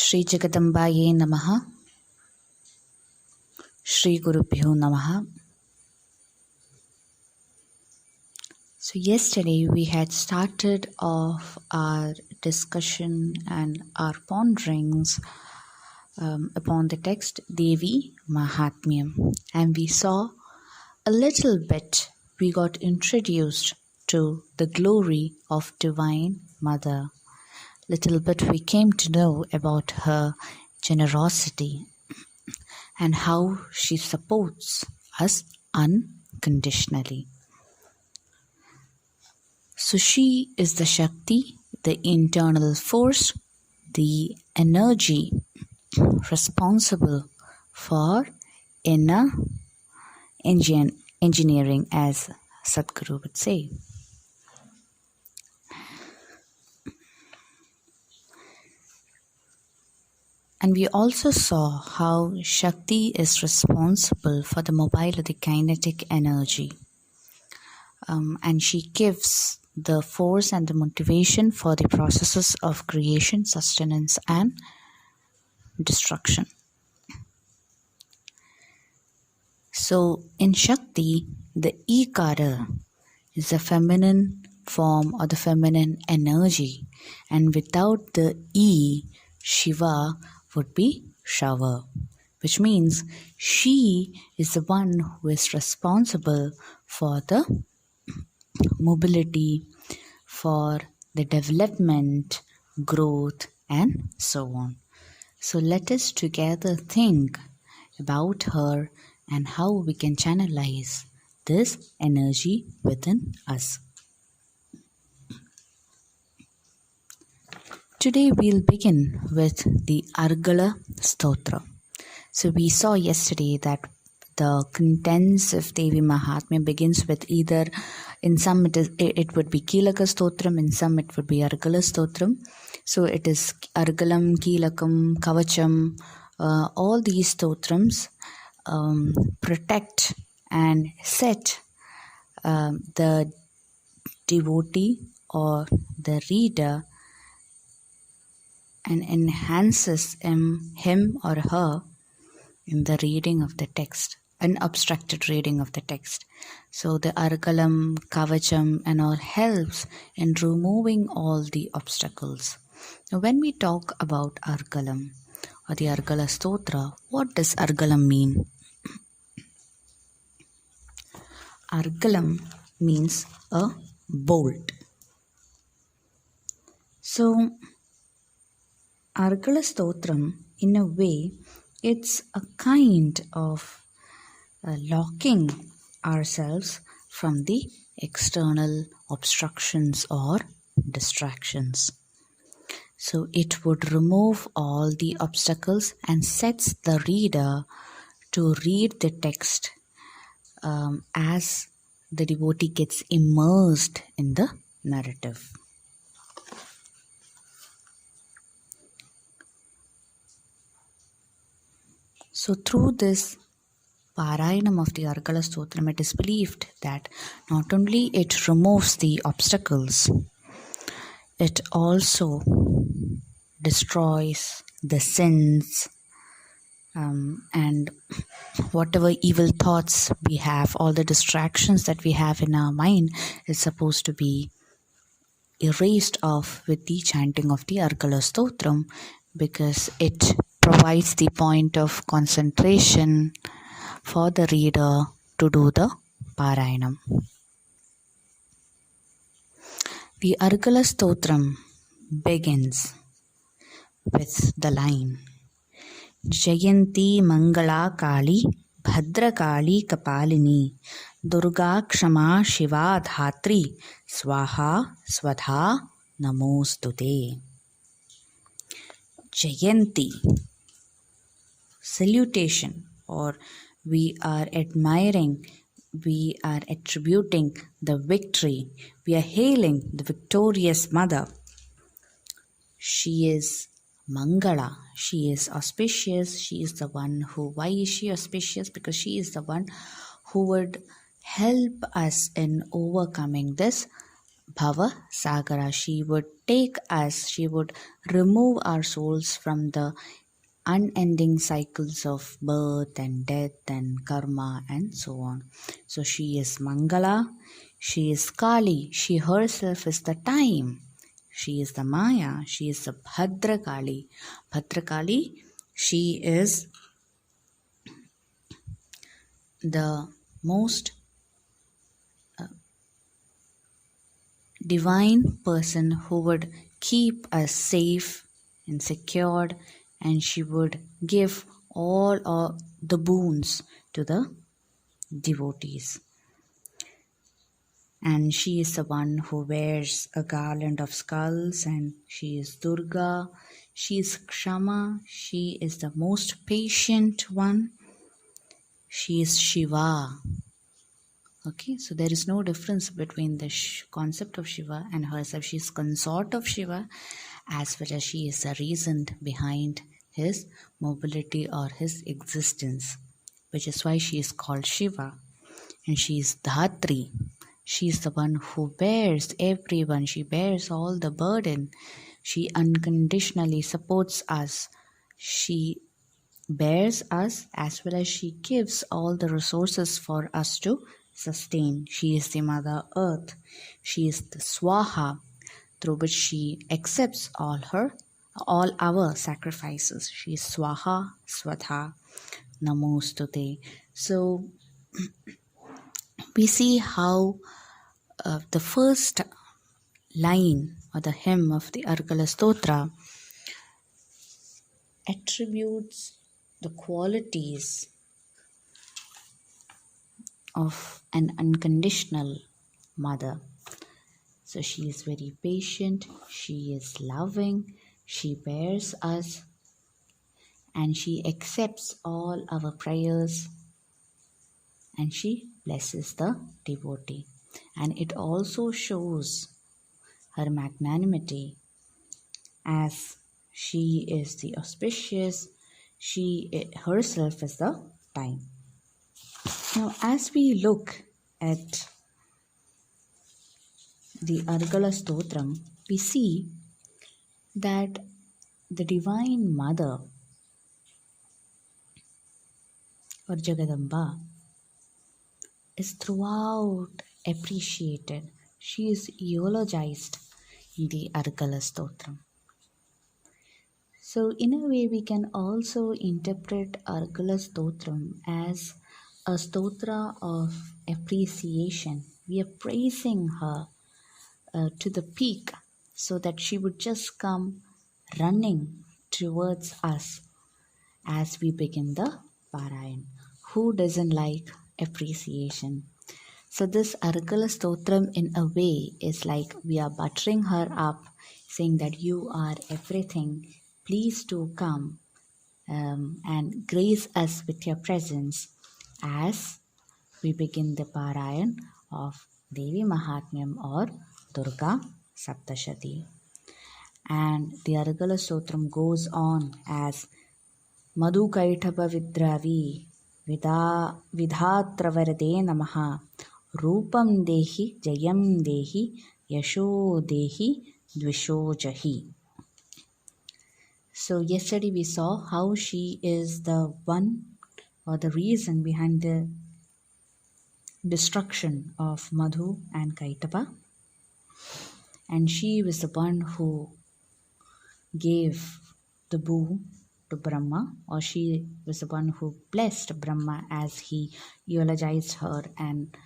Shri Jagadambaye Namaha. Shri Gurubhyo Namaha. So yesterday we had started off our discussion and our ponderings upon the text Devi Mahatmyam, and we saw a little bit, we got introduced to the glory of Divine Mother. Little bit we came to know about her generosity and how she supports us unconditionally. So she is the Shakti, the internal force, the energy responsible for inner engineering, as Sadhguru would say. And we also saw how Shakti is responsible for the mobile or the kinetic energy. And she gives the force and the motivation for the processes of creation, sustenance, and destruction. So in Shakti, the Ikara is the feminine form or the feminine energy. And without the E, Shiva would be shower, which means she is the one who is responsible for the mobility, for the development, growth, and so on. So let us together think about her and how we can channelize this energy within us. Today we'll begin with the Argala Stotram. So we saw yesterday that the contents of Devi Mahatmya begins with either, in some it would be Kilaka Stotram, in some it would be Argala Stotram. So it is Argalam, Kilakam, Kavacham, all these stotrams protect and set the devotee or the reader and enhances him or her in the reading of the text, an abstracted reading of the text. So the Argalam, Kavacham and all helps in removing all the obstacles. Now when we talk about Argalam or the Argala Stotra, what does Argalam mean? Argalam means a bolt. So Argala Stotram, in a way, it's a kind of locking ourselves from the external obstructions or distractions. So it would remove all the obstacles and sets the reader to read the text as the devotee gets immersed in the narrative. So through this Parayanam of the Argala Stotram, it is believed that not only it removes the obstacles, it also destroys the sins and whatever evil thoughts we have, all the distractions that we have in our mind is supposed to be erased off with the chanting of the Argala Stotram, because it provides the point of concentration for the reader to do the Parayanam. The Argala Stotram begins with the line Jayanti Mangala Kali Bhadra Kali Kapalini Durga Kshama Shiva Dhatri Swaha Swadha Namostute. Jayanti, salutation, or we are admiring, we are attributing the victory, we are hailing the victorious mother. She is Mangala, she is auspicious, she is the one who, why is she auspicious? Because she is the one who would help us in overcoming this Bhava Sagara. She would take us, she would remove our souls from the unending cycles of birth and death and karma and so on. So she is Mangala, she is Kali, she herself is the time. She is the Maya, she is the Bhadrakali. Bhadrakali, she is the most divine person who would keep us safe and secured, and she would give all of the boons to the devotees. And she is the one who wears a garland of skulls, and she is Durga, she is Kshama, she is the most patient one, she is Shiva. Okay, so there is no difference between the concept of Shiva and herself. She is consort of Shiva, as well as she is the reason behind his mobility or his existence, which is why she is called Shiva. And she is Dhatri. She is the one who bears everyone. She bears all the burden. She unconditionally supports us. She bears us as well as she gives all the resources for us to sustain. She is the Mother Earth. She is the Swaha, through which she accepts all our sacrifices. She is Swaha, Swatha, Namostute. So we see how the first line or the hymn of the Argala Stotra attributes the qualities of an unconditional mother. So she is very patient, she is loving, she bears us, and she accepts all our prayers, and she blesses the devotee. And it also shows her magnanimity, as she is the auspicious, she herself is the time. Now, as we look at the Argala Stotram, we see that the Divine Mother or Jagadamba is throughout appreciated. She is eulogized in the Argala Stotram. So, in a way, we can also interpret Argala Stotram as a stotra of appreciation. We are praising her to the peak so that she would just come running towards us as we begin the Parayan. Who doesn't like appreciation? So this Argala Stotram in a way is like we are buttering her up, saying that you are everything. Please do come and grace us with your presence as we begin the Parayan of Devi Mahatmyam or Durga Saptashati. And the Argala Stotram goes on as Madhu Kaitaba Vidravi Vidhatravarade Namaha Rupam Dehi Jayam Dehi Yasho Dehi Dvisho Jahi. So yesterday we saw how she is the one or the reason behind the destruction of Madhu and Kaitaba, and she was the one who gave the boon to Brahma, or she was the one who blessed Brahma as he eulogized her and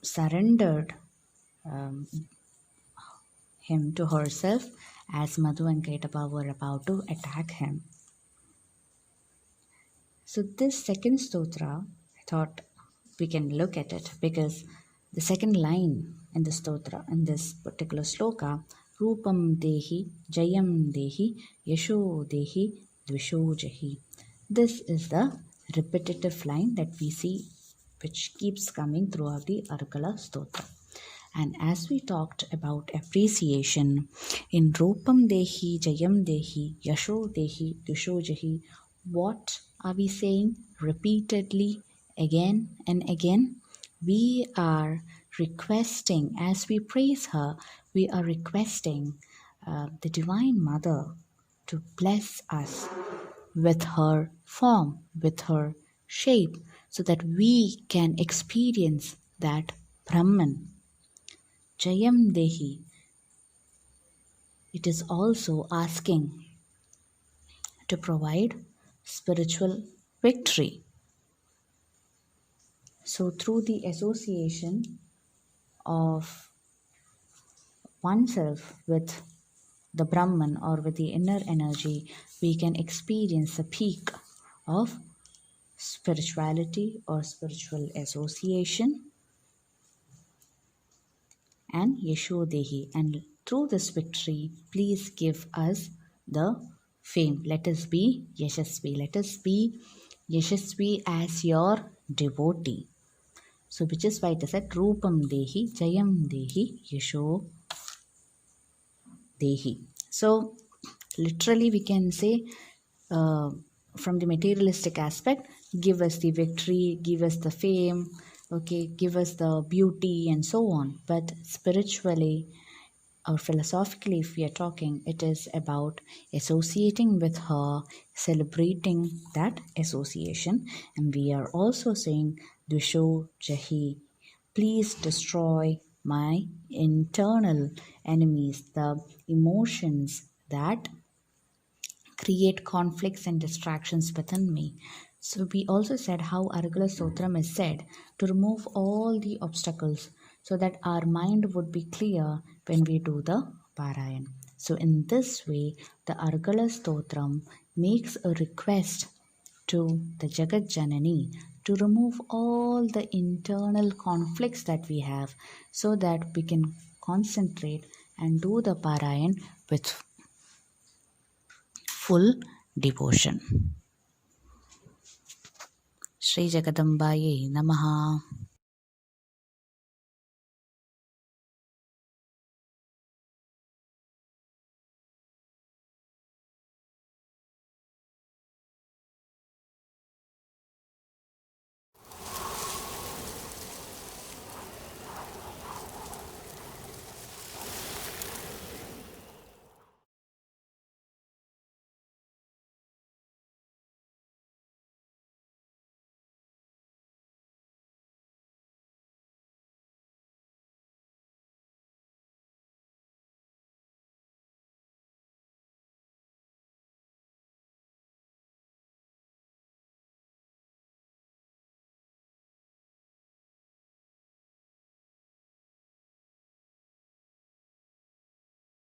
surrendered him to herself as Madhu and Kaitaba were about to attack him. So this second stotra, I thought we can look at it because the second line in the stotra, in this particular sloka, Rupam Dehi, Jayam Dehi, Yasho Dehi, Dvisho Jahi. This is the repetitive line that we see which keeps coming throughout the Argala Stotra. And as we talked about appreciation, in Rupam Dehi, Jayam Dehi, Yasho Dehi, Dvisho Jahi, what are we saying repeatedly again and again? We are requesting, as we praise her, we are requesting the Divine Mother to bless us with her form, with her shape, so that we can experience that Brahman. Jayam Dehi. It is also asking to provide spiritual victory. So, through the association of oneself with the Brahman or with the inner energy, we can experience the peak of spirituality or spiritual association and Yeshodehi. And through this victory, please give us the fame. Let us be Yashasvi. Let us be Yashasvi as your devotee. So, which is why it is said Rupam Dehi, Jayam Dehi, Yasho Dehi. So, literally, we can say from the materialistic aspect, give us the victory, give us the fame, okay, give us the beauty, and so on. But spiritually or philosophically, if we are talking, it is about associating with her, celebrating that association. And we are also saying, Dusho Jahi, please destroy my internal enemies, the emotions that create conflicts and distractions within me. So we also said how Argala Stotram is said to remove all the obstacles so that our mind would be clear when we do the Parayan. So in this way, the Argala Stotram makes a request to the Jagat Janani to remove all the internal conflicts that we have so that we can concentrate and do the Parayan with full devotion. Shri Jagadambaye Namaha.